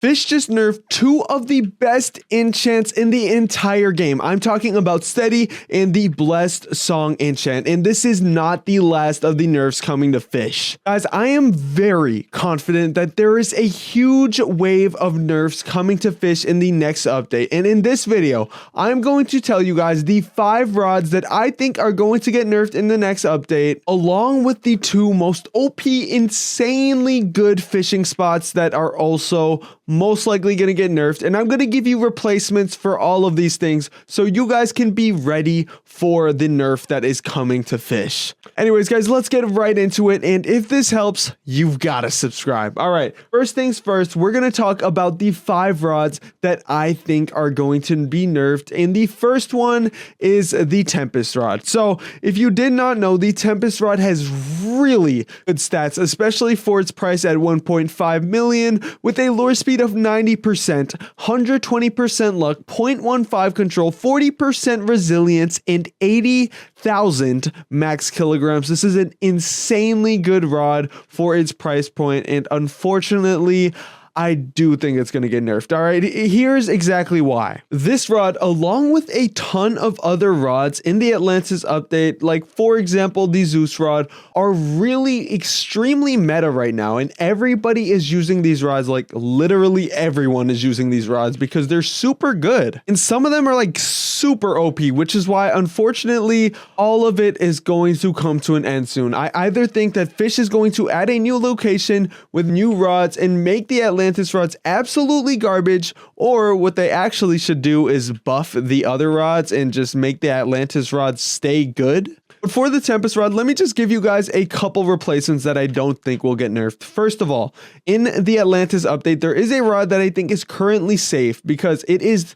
FISCH just nerfed two of the best enchants in the entire game. I'm talking about Steady and the Blessed Song enchant, and this is not the last of the nerfs coming to FISH. Guys, I am very confident that there is a huge wave of nerfs coming to FISH in the next update, and in this video, I'm going to tell you guys the 5 rods that I think are going to get nerfed in the next update, along with the 2 most OP, insanely good fishing spots that are also most likely going to get nerfed, and I'm going to give you replacements for all of these things so you guys can be ready for the nerf that is coming to FISH. Anyways, guys, let's get right into it, and if this helps, you've got to subscribe. All right, first things first, we're going to talk about the 5 rods that I think are going to be nerfed, and the first one is the Tempest Rod. So if you did not know, the Tempest Rod has really good stats, especially for its price at 1.5 million with a lure speed of 90%, 120% luck, 0.15 control, 40% resilience, and 80,000 max kilograms. This is an insanely good rod for its price point, and unfortunately, I do think it's going to get nerfed. All right, here's exactly why. This rod, along with a ton of other rods in the Atlantis update, like for example, the Zeus rod, are really extremely meta right now. And everybody is using these rods, like literally everyone is using these rods because they're super good. And some of them are like super OP, which is why, unfortunately, all of it is going to come to an end soon. I either think that FISH is going to add a new location with new rods and make the Atlantis rods absolutely garbage, or what they actually should do is buff the other rods and just make the Atlantis rods stay good. But for the Tempest Rod, let me just give you guys a couple replacements that I don't think will get nerfed. First of all, in the Atlantis update, there is a rod that I think is currently safe because it is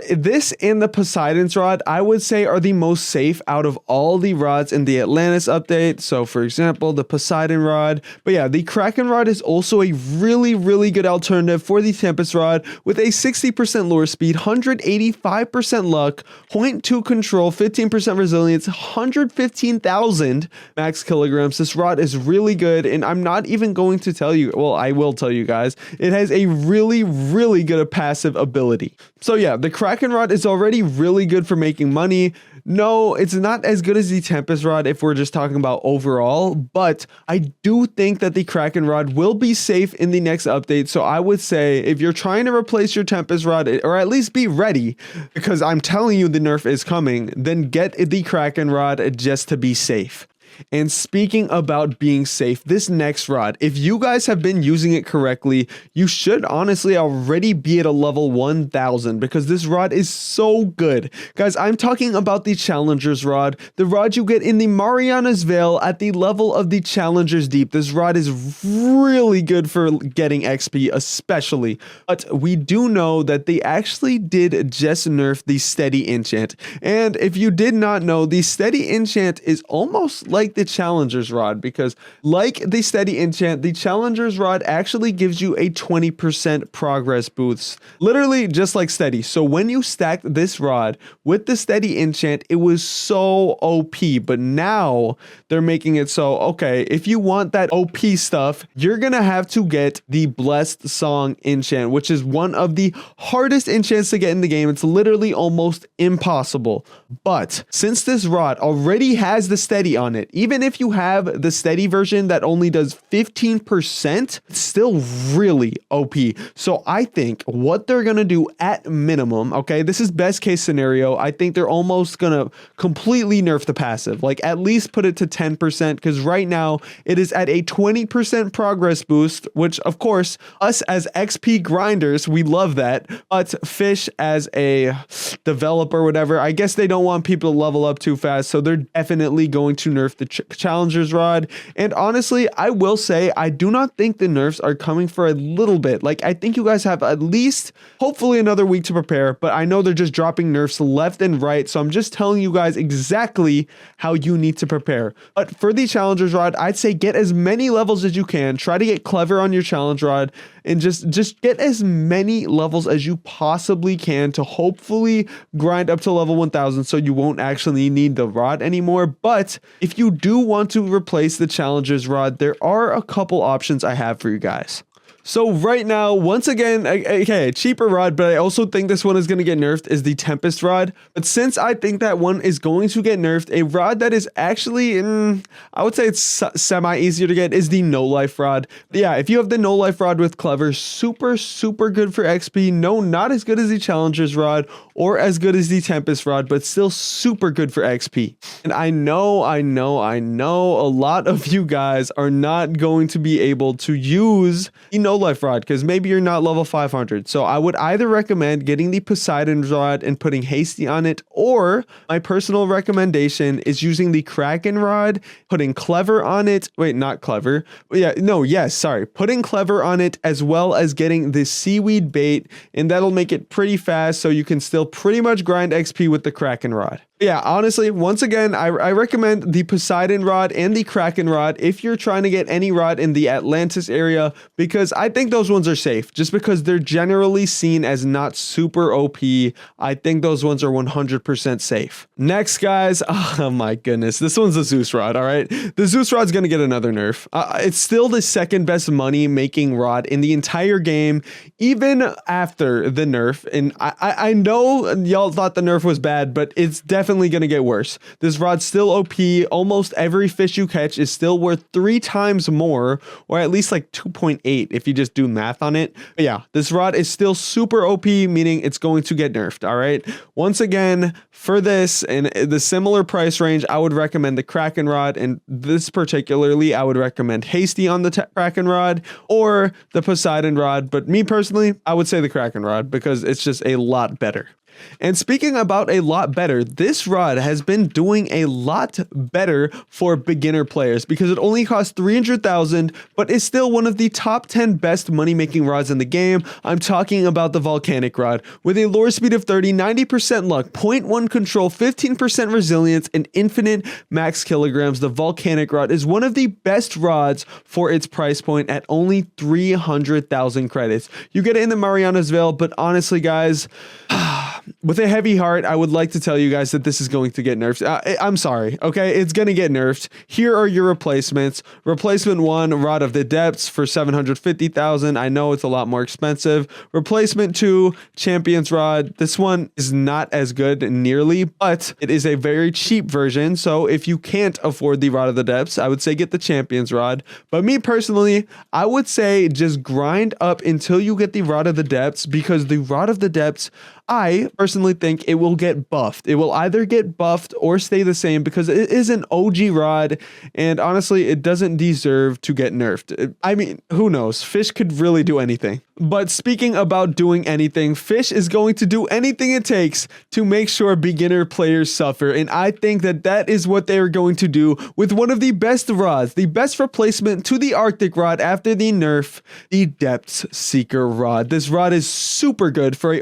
this and the Poseidon's rod, I would say, are the most safe out of all the rods in the Atlantis update. So for example, the Poseidon rod. But yeah, the Kraken rod is also a really good alternative for the Tempest Rod with a 60% lure speed, 185% luck, 0.2 control, 15% resilience, 115,000 max kilograms. This rod is really good, and I'm not even going to tell you, well, I will tell you guys, it has a really good passive ability. So yeah, the Kraken rod is already really good for making money. No, it's not as good as the Tempest Rod if we're just talking about overall, but I do think that the Kraken Rod will be safe in the next update. So I would say if you're trying to replace your Tempest Rod, or at least be ready, because I'm telling you the nerf is coming, then get the Kraken Rod just to be safe. And speaking about being safe, this next rod, if you guys have been using it correctly, you should honestly already be at a level 1000 because this rod is so good. Guys, I'm talking about the Challenger's rod, the rod you get in the Mariana's Veil at the level of the Challenger's Deep. This rod is really good for getting XP especially, but we do know that they actually did just nerf the Steady enchant. And if you did not know, the Steady enchant is almost like the Challenger's rod, because like the Steady enchant, the Challenger's rod actually gives you a 20% progress boost, literally just like Steady. So when you stacked this rod with the Steady enchant, it was so OP, but now they're making it so, okay, if you want that OP stuff, you're gonna have to get the Blessed Song enchant, which is one of the hardest enchants to get in the game. It's literally almost impossible. But since this rod already has the Steady on it, even if you have the Steady version that only does 15%, it's still really OP. So I think what they're gonna do at minimum, okay, this is best case scenario, I think they're almost gonna completely nerf the passive, like at least put it to 10%, because right now it is at a 20% progress boost, which of course us as XP grinders, we love that, but FISH as a developer, whatever, I guess they don't want people to level up too fast, so they're definitely going to nerf the Challenger's rod. And honestly, I will say I do not think the nerfs are coming for a little bit. Like, I think you guys have at least hopefully another week to prepare, but I know they're just dropping nerfs left and right, so I'm just telling you guys exactly how you need to prepare. But for the Challenger's rod, I'd say get as many levels as you can, try to get clever on your challenge rod, and just get as many levels as you possibly can to hopefully grind up to level 1000 so you won't actually need the rod anymore. But if you do want to replace the Challenger's rod, there are a couple options I have for you guys. So right now, once again, okay, cheaper rod, but I also think this one is going to get nerfed is the Tempest rod. But since I think that one is going to get nerfed, a rod that is actually, I would say it's semi easier to get is the No Life rod. Yeah, if you have the No Life rod with Clever, super good for XP. No, not as good as the Challenger's rod or as good as the Tempest rod, but still super good for XP. And I know a lot of you guys are not going to be able to use the No Life rod because maybe you're not level 500. So I would either recommend getting the Poseidon rod and putting Hasty on it, or my personal recommendation is using the Kraken rod, putting Clever on it. Wait, not Clever. Yeah, no, yes, sorry. Putting Clever on it as well as getting the Seaweed bait, and that'll make it pretty fast so you can still pretty much grind XP with the Kraken rod. Yeah, honestly, once again, I recommend the Poseidon rod and the Kraken rod if you're trying to get any rod in the Atlantis area, because I think those ones are safe just because they're generally seen as not super OP. I think those ones are 100% safe. Next, guys, oh my goodness, this one's a Zeus rod, all right? The Zeus rod's going to get another nerf. It's still the second best money making rod in the entire game, even after the nerf. And I know y'all thought the nerf was bad, but it's definitely going to get worse. This rod's still OP. Almost every fish you catch is still worth 3 times more, or at least like 2.8 if you just do math on it. But yeah, this rod is still super OP, meaning it's going to get nerfed. All right. Once again, for this and the similar price range, I would recommend the Kraken rod, and this particularly, I would recommend Hasty on the Kraken rod or the Poseidon rod. But me personally, I would say the Kraken rod because it's just a lot better. And speaking about a lot better, this rod has been doing a lot better for beginner players because it only costs 300,000, but is still one of the top 10 best money-making rods in the game. I'm talking about the Volcanic rod. With a lure speed of 30, 90% luck, 0.1 control, 15% resilience, and infinite max kilograms, the Volcanic rod is one of the best rods for its price point at only 300,000 credits. You get it in the Mariana's Veil, but honestly, guys, with a heavy heart, I would like to tell you guys that this is going to get nerfed. I'm sorry, okay? It's going to get nerfed. Here are your replacements. Replacement 1, Rod of the Depths for 750,000. I know it's a lot more expensive. Replacement 2, Champion's Rod. This one is not as good nearly, but it is a very cheap version. So if you can't afford the Rod of the Depths, I would say get the Champion's Rod. But me personally, I would say just grind up until you get the Rod of the Depths, because the Rod of the Depths, I personally think it will get buffed. It will either get buffed or stay the same because it is an OG rod, and honestly, it doesn't deserve to get nerfed. I mean, who knows? Fish could really do anything. But speaking about doing anything, Fish is going to do anything it takes to make sure beginner players suffer, and I think that that is what they are going to do with one of the best rods, the best replacement to the Arctic rod after the nerf, the Depths Seeker rod. This rod is super good for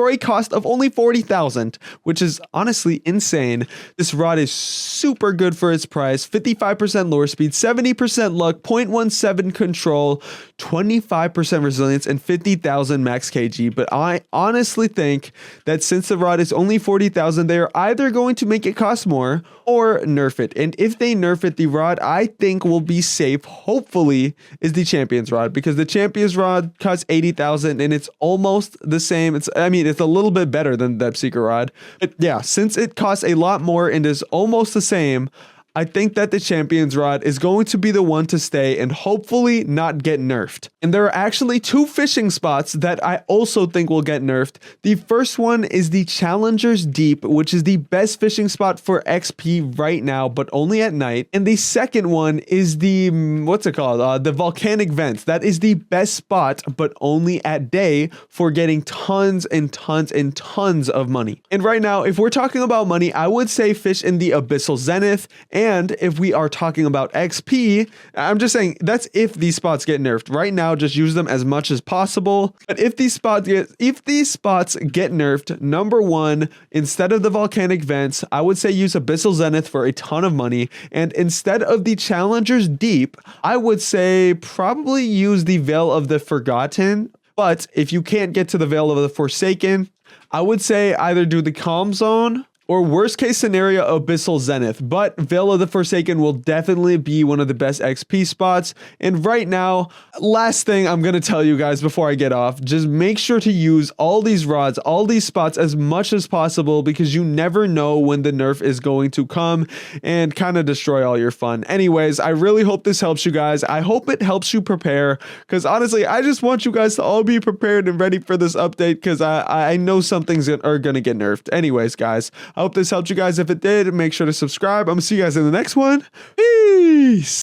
a cost of only 40,000, which is honestly insane. This rod is super good for its price. 55% lure speed, 70% luck, 0.17 control, 25% resilience, and 50,000 max kg. But I honestly think that since the rod is only 40,000, they are either going to make it cost more or nerf it. And if they nerf it, the rod I think will be safe, hopefully, is the Champion's rod, because the Champion's rod costs 80,000 and it's almost the same. It's a little bit better than the Depth Seeker rod. But yeah, since it costs a lot more and is almost the same, I think that the Champion's rod is going to be the one to stay and hopefully not get nerfed. And there are actually 2 fishing spots that I also think will get nerfed. The first one is the Challenger's Deep, which is the best fishing spot for XP right now, but only at night. And the second one is the, the Volcanic Vents. That is the best spot, but only at day for getting tons and tons and tons of money. And right now, if we're talking about money, I would say fish in the Abyssal Zenith. And if we are talking about XP, I'm just saying that's if these spots get nerfed. Right now, just use them as much as possible. But if these spots get nerfed, number 1, instead of the Volcanic Vents, I would say use Abyssal Zenith for a ton of money. And instead of the Challenger's Deep, I would say probably use the Veil of the Forgotten. But if you can't get to the Veil of the Forsaken, I would say either do the Calm Zone or worst case scenario, Abyssal Zenith. But Veil of the Forsaken will definitely be one of the best XP spots. And right now, last thing I'm going to tell you guys before I get off, just make sure to use all these rods, all these spots as much as possible, because you never know when the nerf is going to come and kind of destroy all your fun. Anyways, I really hope this helps you guys. I hope it helps you prepare, because honestly, I just want you guys to all be prepared and ready for this update, because I know some things are going to get nerfed. Anyways, guys, I hope this helped you guys. If it did, make sure to subscribe. I'm going to see you guys in the next one. Peace.